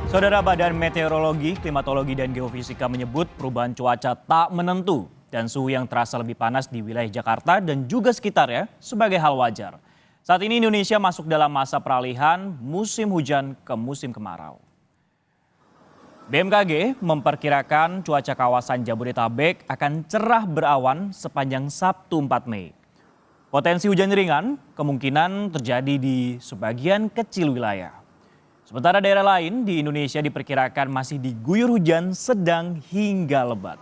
Saudara Badan Meteorologi, Klimatologi, dan Geofisika menyebut perubahan cuaca tak menentu dan suhu yang terasa lebih panas di wilayah Jakarta dan juga sekitarnya sebagai hal wajar. Saat ini Indonesia masuk dalam masa peralihan musim hujan ke musim kemarau. BMKG memperkirakan cuaca kawasan Jabodetabek akan cerah berawan sepanjang Sabtu 4 Mei. Potensi hujan ringan kemungkinan terjadi di sebagian kecil wilayah. Sementara daerah lain di Indonesia diperkirakan masih diguyur hujan sedang hingga lebat.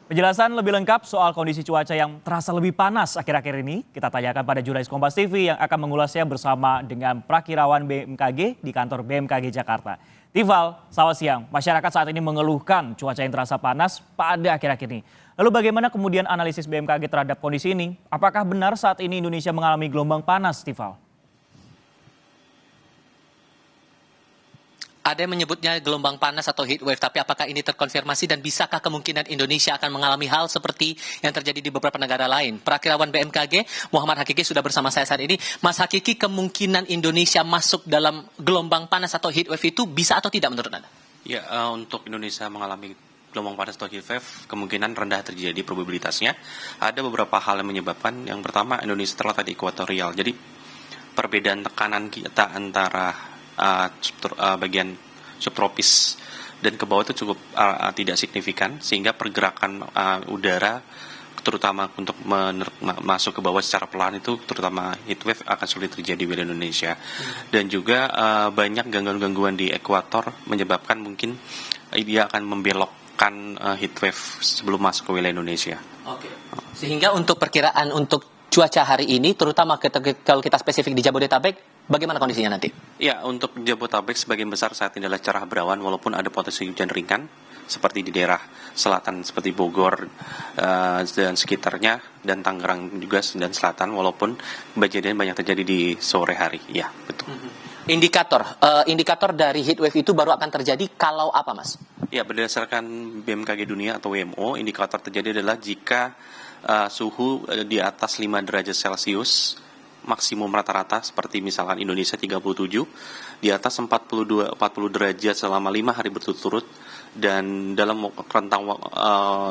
Penjelasan lebih lengkap soal kondisi cuaca yang terasa lebih panas akhir-akhir ini kita tanyakan pada jurnalis Kompas TV yang akan mengulasnya bersama dengan Prakirawan BMKG di kantor BMKG Jakarta. Tifal, selamat siang. Masyarakat saat ini mengeluhkan cuaca yang terasa panas pada akhir-akhir ini. Lalu bagaimana kemudian analisis BMKG terhadap kondisi ini? Apakah benar saat ini Indonesia mengalami gelombang panas, Tifal? Ada yang menyebutnya gelombang panas atau heat wave, tapi apakah ini terkonfirmasi dan bisakah kemungkinan Indonesia akan mengalami hal seperti yang terjadi di beberapa negara lain? Prakirawan BMKG Muhammad Hakiki sudah bersama saya saat ini. Mas Hakiki, kemungkinan Indonesia masuk dalam gelombang panas atau heat wave itu bisa atau tidak menurut Anda? Ya, untuk Indonesia mengalami gelombang panas atau heat wave, kemungkinan rendah terjadi probabilitasnya. Ada beberapa hal yang menyebabkan. Yang pertama, Indonesia terletak di ekuatorial. Jadi, perbedaan tekanan kita antara bagian subtropis dan ke bawah itu cukup tidak signifikan, sehingga pergerakan udara terutama untuk masuk ke bawah secara pelan itu, terutama heat wave, akan sulit terjadi di wilayah Indonesia. Dan juga banyak gangguan-gangguan di ekuator menyebabkan mungkin dia akan membelokkan heat wave sebelum masuk ke wilayah Indonesia. Oke. Sehingga untuk perkiraan untuk cuaca hari ini, terutama kalau kita spesifik di Jabodetabek, bagaimana kondisinya nanti? Ya, untuk Jabodetabek sebagian besar saat ini adalah cerah berawan, walaupun ada potensi hujan ringan seperti di daerah selatan seperti Bogor dan sekitarnya, dan Tangerang juga dan selatan, walaupun kejadian banyak terjadi di sore hari. Ya, betul. Indikator dari heat wave itu baru akan terjadi kalau apa, Mas? Ya, berdasarkan BMKG Dunia atau WMO, indikator terjadi adalah jika suhu di atas 5 derajat Celcius maksimum rata-rata, seperti misalkan Indonesia 37, di atas 40 derajat selama 5 hari berturut-turut, dan dalam rentang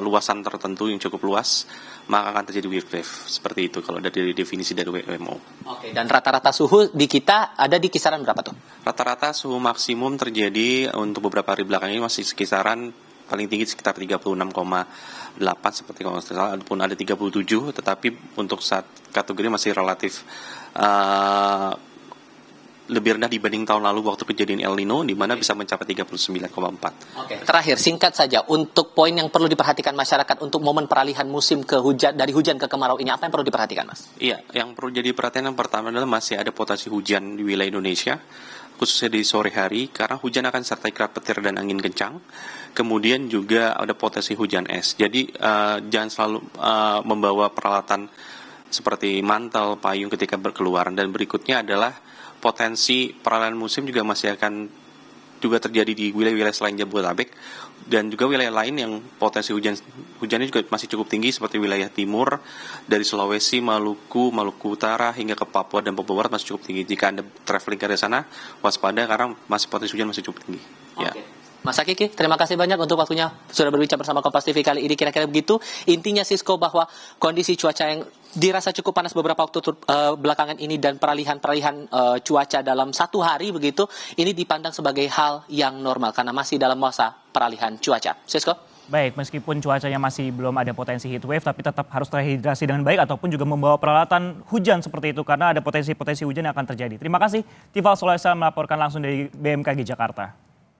luasan tertentu yang cukup luas, maka akan terjadi heat wave. Seperti itu kalau dari definisi dari WMO. Oke, dan rata-rata suhu di kita ada di kisaran berapa tuh? Rata-rata suhu maksimum terjadi untuk beberapa hari belakang ini masih kisaran paling tinggi sekitar 36,8 seperti kalau nggak salah, ataupun ada 37, tetapi untuk saat kategori masih relatif lebih rendah dibanding tahun lalu waktu kejadian El Nino, di mana bisa mencapai 39,4. Oke. Terakhir, singkat saja, untuk poin yang perlu diperhatikan masyarakat untuk momen peralihan musim ke hujan, dari hujan ke kemarau ini, apa yang perlu diperhatikan, Mas? Iya, yang perlu jadi perhatian yang pertama adalah masih ada potensi hujan di wilayah Indonesia, khususnya di sore hari, karena hujan akan disertai kilat petir dan angin kencang. Kemudian juga ada potensi hujan es. Jadi jangan selalu membawa peralatan seperti mantel, payung ketika berkeluaran. Dan berikutnya adalah potensi peralihan musim juga masih akan juga terjadi di wilayah-wilayah selain Jabodetabek, dan juga wilayah lain yang potensi hujannya juga masih cukup tinggi, seperti wilayah timur dari Sulawesi, Maluku Utara hingga ke Papua dan Papua Barat masih cukup tinggi. Jika Anda traveling ke sana, waspada karena masih potensi hujan masih cukup tinggi. Ya. Mas Hakiki, terima kasih banyak untuk waktunya sudah berbicara bersama Kompas TV kali ini. Kira-kira begitu intinya, Sisko, bahwa kondisi cuaca yang dirasa cukup panas beberapa waktu belakangan ini dan peralihan cuaca dalam satu hari begitu, ini dipandang sebagai hal yang normal karena masih dalam masa peralihan cuaca. Sisko? Baik, meskipun cuacanya masih belum ada potensi heat wave, tapi tetap harus terhidrasi dengan baik ataupun juga membawa peralatan hujan seperti itu karena ada potensi hujan yang akan terjadi. Terima kasih, Tifal Solesa melaporkan langsung dari BMKG Jakarta.